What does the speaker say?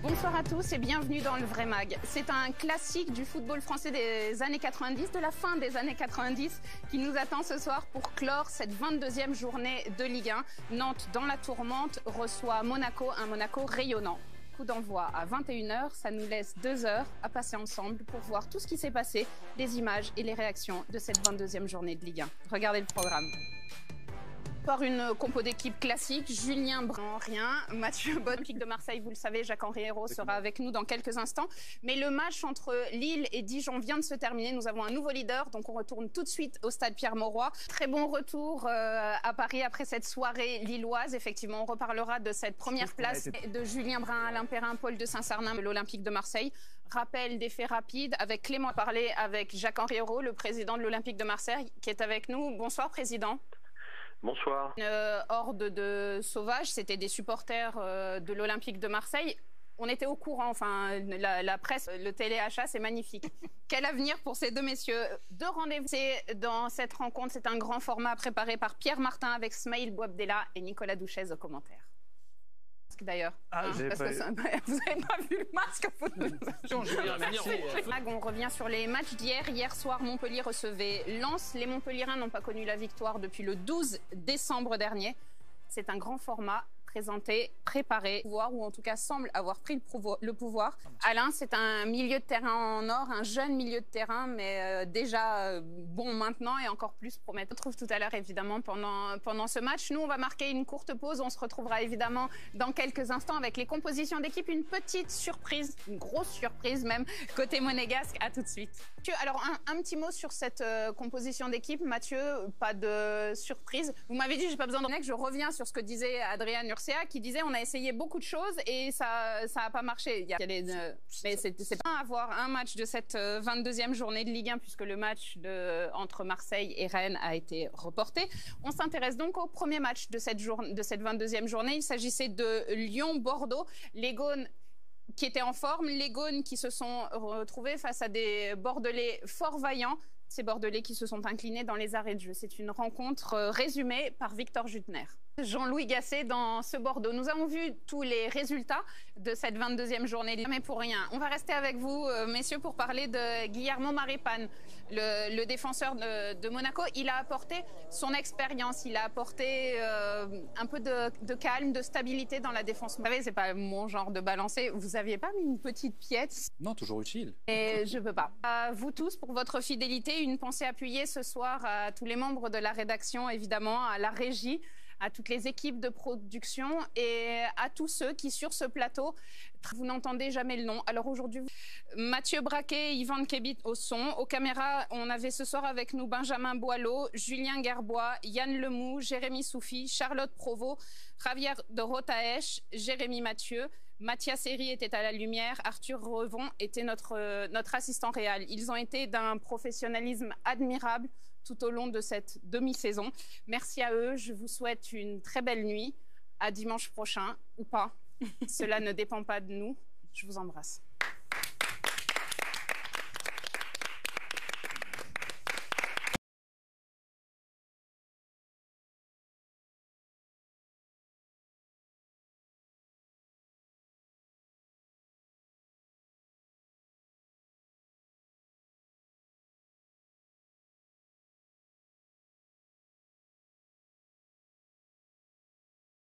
Bonsoir à tous et bienvenue dans le Vrai Mag. C'est un classique du football français des années 90, de la fin des années 90, qui nous attend ce soir pour clore cette 22e journée de Ligue 1. Nantes, dans la tourmente, reçoit Monaco, un Monaco rayonnant. Coup d'envoi à 21h, ça nous laisse 2 heures à passer ensemble pour voir tout ce qui s'est passé, les images et les réactions de cette 22e journée de Ligue 1. Regardez le programme. Par une compo d'équipe classique, Julien Brand, rien, Mathieu Bonne, Olympique de Marseille, vous le savez, Jacques-Henri Hérault sera avec nous dans quelques instants. Mais le match entre Lille et Dijon vient de se terminer, nous avons un nouveau leader, donc on retourne tout de suite au stade Pierre-Mauroy. Très bon retour à Paris après cette soirée lilloise, effectivement, on reparlera de cette première place de Julien Brand, Alain Perrin, Paul de Saint-Cernin, de l'Olympique de Marseille. Rappel des faits rapides avec Clément, parler avec Jacques-Henri Hérault, le président de l'Olympique de Marseille, qui est avec nous. Bonsoir, président. Bonsoir. Une horde de sauvages, c'était des supporters de l'Olympique de Marseille. On était au courant, enfin, la presse, le téléachat, c'est magnifique. Quel avenir pour ces deux messieurs? Deux rendez-vous dans cette rencontre. C'est un grand format préparé par Pierre Martin avec Smaïl Bouabdella et Nicolas Douchez aux commentaires. D'ailleurs, vous n'avez pas vu le masque. On revient sur les matchs d'hier. Hier soir, Montpellier recevait Lens. Les Montpelliérains n'ont pas connu la victoire depuis le 12 décembre dernier. C'est un grand format présenté, préparé, ou en tout cas semble avoir pris le pouvoir. Alain, c'est un milieu de terrain en or, un jeune milieu de terrain, mais déjà bon maintenant et encore plus prometteur. On se retrouve tout à l'heure évidemment pendant ce match. Nous, on va marquer une courte pause. On se retrouvera évidemment dans quelques instants avec les compositions d'équipe. Une petite surprise, une grosse surprise même, côté monégasque. À tout de suite. Alors, un petit mot sur cette composition d'équipe. Mathieu, pas de surprise. Vous m'avez dit, j'ai pas besoin de... Je reviens sur ce que disait Adrien Urcea, qui disait on a essayé beaucoup de choses et ça a pas marché. Mais c'est pas avoir un match de cette 22e journée de Ligue 1 puisque le match entre Marseille et Rennes a été reporté. On s'intéresse donc au premier match de cette 22e journée. Il s'agissait de Lyon-Bordeaux. Les Gaunes qui étaient en forme, les Gaunes qui se sont retrouvés face à des Bordelais fort vaillants. Ces Bordelais qui se sont inclinés dans les arrêts de jeu. C'est une rencontre résumée par Victor Jutner. Jean-Louis Gasset dans ce Bordeaux. Nous avons vu tous les résultats de cette 22e journée, mais pour rien. On va rester avec vous, messieurs, pour parler de Guillermo Maripán, le défenseur de Monaco. Il a apporté son expérience, il a apporté un peu de calme, de stabilité dans la défense. Vous savez, c'est pas mon genre de balancer. Vous aviez pas mis une petite pièce? Non, toujours utile. Et je peux pas. À vous tous pour votre fidélité, une pensée appuyée ce soir à tous les membres de la rédaction, évidemment, à la régie, à toutes les équipes de production et à tous ceux qui, sur ce plateau, vous n'entendez jamais le nom. Alors aujourd'hui, Mathieu Braquet, Yvan Kebit au son. Aux caméras, on avait ce soir avec nous Benjamin Boileau, Julien Gerbois, Yann Lemou, Jérémy Soufi, Charlotte Provost, Javier de Rotaech, Jérémy Mathieu. Mathias Herry était à la lumière, Arthur Revon était notre assistant réel. Ils ont été d'un professionnalisme admirable tout au long de cette demi-saison. Merci à eux, je vous souhaite une très belle nuit. À dimanche prochain, ou pas. Cela ne dépend pas de nous. Je vous embrasse.